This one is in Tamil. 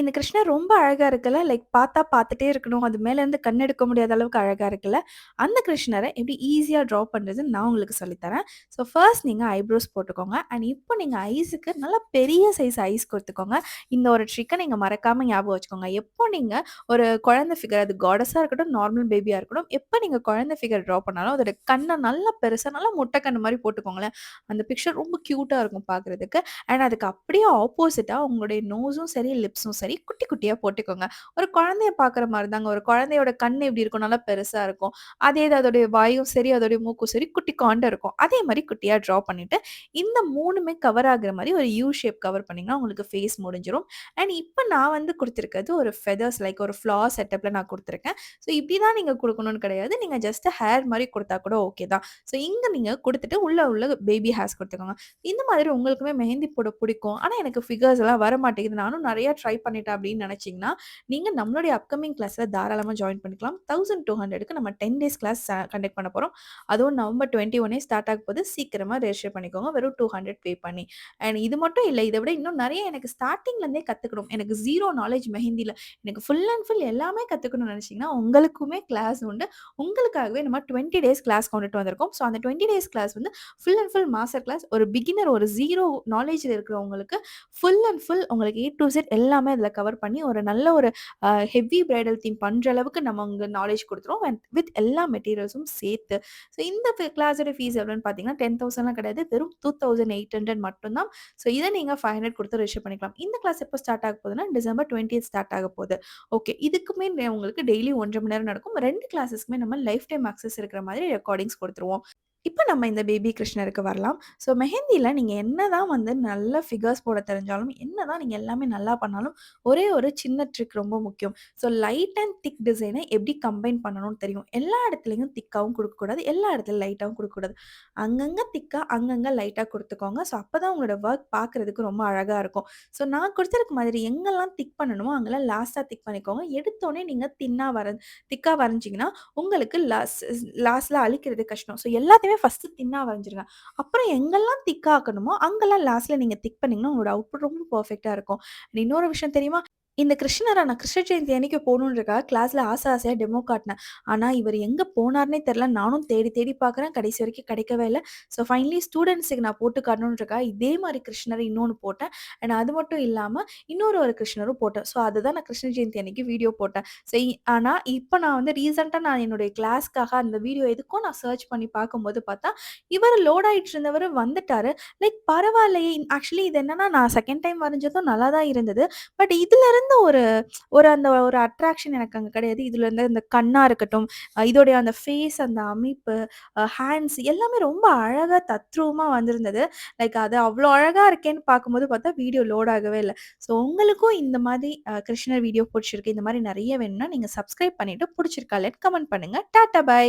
இந்த கிருஷ்ணர் ரொம்ப அழகா இருக்குல்ல. லைக் பார்த்தா பார்த்துட்டே இருக்கணும். அது மேலேருந்து கண் எடுக்க முடியாத அளவுக்கு அழகா இருக்குல்ல. அந்த கிருஷ்ணர எப்படி ஈஸியா ட்ரா பண்றதுன்னு நான் உங்களுக்கு சொல்லி தரேன். ஸோ ஃபர்ஸ்ட் நீங்க ஐப்ரோஸ் போட்டுக்கோங்க. அண்ட் இப்போ நீங்க ஐஸுக்கு நல்லா பெரிய சைஸ் ஐஸ் குடுத்துக்கோங்க. இந்த ஒரு ட்ரிக்க நீங்க மறக்காம ஞாபகம் வச்சுக்கோங்க. எப்போ நீங்க ஒரு குழந்தை ஃபிகர் அது காடஸா இருக்கட்டும், நார்மல் பேபியா இருக்கட்டும், எப்போ நீங்க குழந்தை ஃபிகர் ட்ரா பண்ணாலும் அதோட கண்ண நல்லா பெருசா நல்லா முட்டை கண்ணு மாரி போட்டுக்கோங்களேன். அந்த பிக்சர் ரொம்ப கியூட்டா இருக்கும் பார்க்குறதுக்கு. அண்ட் அதுக்கு அப்படியே ஆப்போசிட்டா உங்களுடைய நோஸும் சரி, லிப்ஸும் சரி குட்டி குட்டியா போட்டுக்கோங்க. ஒரு குழந்தைய பார்க்குற மாரி தாங்க. ஒரு குழந்தையோட கண் எப்படி இருக்கும்? நல்லா பெருசா இருக்கும். அதே இது அதோடைய வாயும் சரி, அதோடைய மூக்கும் சரி குட்டிக்காண்டு இருக்கும். அதே மாரி குட்டியா ட்ரா பண்ணிட்டு, இந்த 3மே கவர் ஆகுற மாரி ஒரு யூ ஷேப் கவர் பண்ணீங்கன்னா, உங்களுக்கு ஃபேஸ் முடிஞ்சிரும். அண்ட் இப்ப நான் வந்து குடுத்துருக்கிறது ஒரு ஃபெதர்ஸ் லைக் ஒரு ஃப்ளார் செட்டப்ல நான் குடுத்துருக்கேன். ஸோ இப்படி தான் நீங்க குடுக்கணும்னு கிடையாது. நீங்க ஜஸ்ட் ஹேர் மாரி குடுத்தா கூட ஓகே தான். ஸோ இங்க நீங்க குடுத்துட்டு உள்ள பேபி ஹேர்ஸ் குடுத்துக்கோங்க. இந்த மாதிரி உங்களுக்குமே மெஹந்தி போட பிடிக்கும். ஆனா, எனக்கு ஃபிகர்ஸ் எல்லாம் வரமாட்டேங்குது. நானும் நெறைய ட்ரை பண்ணிட்டேன் அப்படின்னு நெனச்சீங்கன்னா, நீங்க நம்மளுடைய அப்கமிங் கிளாஸ்ல தாராளமா ஜாயின் பண்ணிக்கலாம். 1200க்கு நம்ம 10 டேஸ் கிளாஸ் கண்டக்ட் பண்ண போறோம். அதுவும் நவம்பர் 21 ஸ்டார்ட் ஆக போது. சீக்கிரமா ரெஜிஸ்டர் பண்ணிக்கோங்க. வெறும் 200 பே பண்ணி. அண்ட் இது மட்டும் இல்ல. இத விட இன்னும் நெறைய எனக்கு ஸ்டார்ட்டிங்ல இருந்தே கத்துக்கணும். எனக்கு 0 நாலேட்ஜ் மெஹந்தில. எனக்கு ஃபுல் அண்ட் ஃபுல் எல்லாமே கத்துக்கணும்னு நெனச்சீங்கன்னா, உங்களுக்குமே கிளாஸ் உண்டு. உங்களுக்காகவே நம்ம 20 டேஸ் கிளாஸ் கொண்டுட்டு வந்திருக்கோம். ஸோ அந்த 20 டேஸ் கிளாஸ் வந்து full and full master class. ஒரு பிகினர் ஒரு 0 நாலேட்ஜ்ல இருக்கிறவங்களுக்கு ஃபுல் அண்ட் ஃபுல் உங்களுக்கு ஏ டூ இசட் எல்லாமே அதில கவர் பண்ணி ஒரு நல்ல ஒரு ஹெவி பிரைடல் தீம் பண்ற அளவுக்கு நம்ம அங்க நாலேட்ஜ் குடுத்துருவோம். அண்ட் வித் எல்லா மெட்டீரியல்ஸும் சேர்த்து. ஸோ இந்த கிளாஸோட ஃபீஸ் எவ்வளோன்னு பார்த்தீங்கன்னா, 10,000லாம் கிடையாது. வெறும் 2,800 மட்டும் தான். ஸோ இத நீங்க 500 குடுத்து ரிஜிஸ்டர் பண்ணிக்கலாம். இந்த கிளாஸ் எப்போ ஸ்டார்ட் ஆக போகுதுன்னா, டிசம்பர் 20த் ஸ்டார்ட் ஆக போகுது. ஓகே. இதுக்குமே உங்களுக்கு டெய்லி 1 1/2 மணி நேரம் நடக்கும். 2 கிளாஸஸ்க்குமே நம்ம லைஃப் டைம் அக்சஸ் இருக்கிற மாதிரி ரெக்கார்டிங்ஸ் குடுத்துருவோம். இப்ப நம்ம இந்த பேபி கிருஷ்ணருக்கு வரலாம். ஸோ மெஹந்தில நீங்க என்னதான் வந்து நல்ல ஃபிகர்ஸ் போட தெரிஞ்சாலும், என்னதான் நீங்க எல்லாமே நல்லா பண்ணாலும், ஒரே ஒரு சின்ன ட்ரிக் ரொம்ப முக்கியம். ஸோ லைட் அண்ட் திக் டிசைன எப்படி கம்பைன் பண்ணணும்னு தெரியும். எல்லா இடத்துலயும் திக்காவும் குடுக்கக்கூடாது. எல்லா இடத்துலயும் லைட்டாவும் குடுக்கக்கூடாது. அங்கங்க திக்கா, அங்கங்க லைட்டா குடுத்துக்கோங்க. ஸோ அப்பதான் உங்களோட ஒர்க் பார்க்கறதுக்கு ரொம்ப அழகா இருக்கும். ஸோ நான் குடுத்திருக்க மாதிரி எங்கெல்லாம் திக் பண்ணணுமோ, அங்கெல்லாம் லாஸ்ட்டா திக் பண்ணிக்கோங்க. எடுத்தோனே நீங்க திக்கா வரைஞ்சீங்கன்னா, உங்களுக்கு லாஸ்ட்ல அழிக்கிறது கஷ்டம். ஸோ எல்லாத்தையுமே ஃபர்ஸ்ட்டு தின்னா வரைஞ்சிருங்க. அப்புறம் எங்கெல்லாம் திக்கா ஆக்கணுமோ, அங்கெல்லாம் லாஸ்ட்ல நீங்க திக் பண்ணீங்கன்னா, உங்களோட அவுட்புட் ரொம்ப பெர்ஃபெக்ட்டா இருக்கும். இன்னொரு விஷயம் தெரியுமா? இந்த கிருஷ்ணர நான் கிருஷ்ண ஜெயந்தி அன்னைக்கு போகணுன்றதுக்காக கிளாஸ்ல ஆசையா டெமோ காட்டுனேன். ஆனா, இவரு எங்க போனாருன்னே தெரியல. நானும் தேடி தேடி பார்க்குறேன். கடைசி வரைக்கும் கிடைக்கவே இல்ல. ஸோ ஃபைனலி ஸ்டூடண்ட்ஸுக்கு நான் போட்டு காட்டணுன்றதுக்காக இதே மாரி கிருஷ்ணர இன்னொன்னு போட்டேன். அண்ட் அது மட்டும் இல்லாம ஒரு கிருஷ்ணரும் போட்டேன். ஸோ அதுதான் நான் கிருஷ்ண ஜெயந்தி அன்னைக்கு வீடியோ போட்டேன். ஸோ ஆனா, இப்ப நான் வந்து ரீசென்ட்டா நான் என்னுடைய கிளாஸ்க்காக அந்த வீடியோ எதுக்கோ நான் சர்ச் பண்ணி பார்க்கும்போது பார்த்தா, இவரு லோட் ஆயிட்டு இருந்தவரு வந்துட்டாரு. லைக் பரவாயில்லையே! ஆக்சுவலி இது என்னன்னா, நான் செகண்ட் டைம் வரைஞ்சதும் நல்லா தான் இருந்தது. பட் இதுலருந்து ஒரு ஒரு அந்த ஒரு அட்ராக்ஷன் எனக்கு அங்க கிடையாது. இதுலருந்து இந்த கண்ணா இருக்கட்டும், இதோடைய அந்த ஃபேஸ், அந்த அமைப்பு, ஹேண்ட்ஸ் எல்லாமே ரொம்ப அழகா தத்ரூவமா வந்திருந்தது. லைக் அது அவ்ளோ அழகா இருக்கேன்னு பார்க்கும்போது பார்த்தா, வீடியோ லோட் ஆகவே இல்ல. ஸோ உங்களுக்கும் இந்த மாதிரி கிருஷ்ணர் வீடியோ புடிச்சிருக்கு. இந்த மாரி நெறைய வேணும்னா, நீங்க சப்ஸ்கிரைப் பண்ணிட்டு புடிச்சிருக்கா இல்லையான்னு கமெண்ட் பண்ணுங்க. Tata by.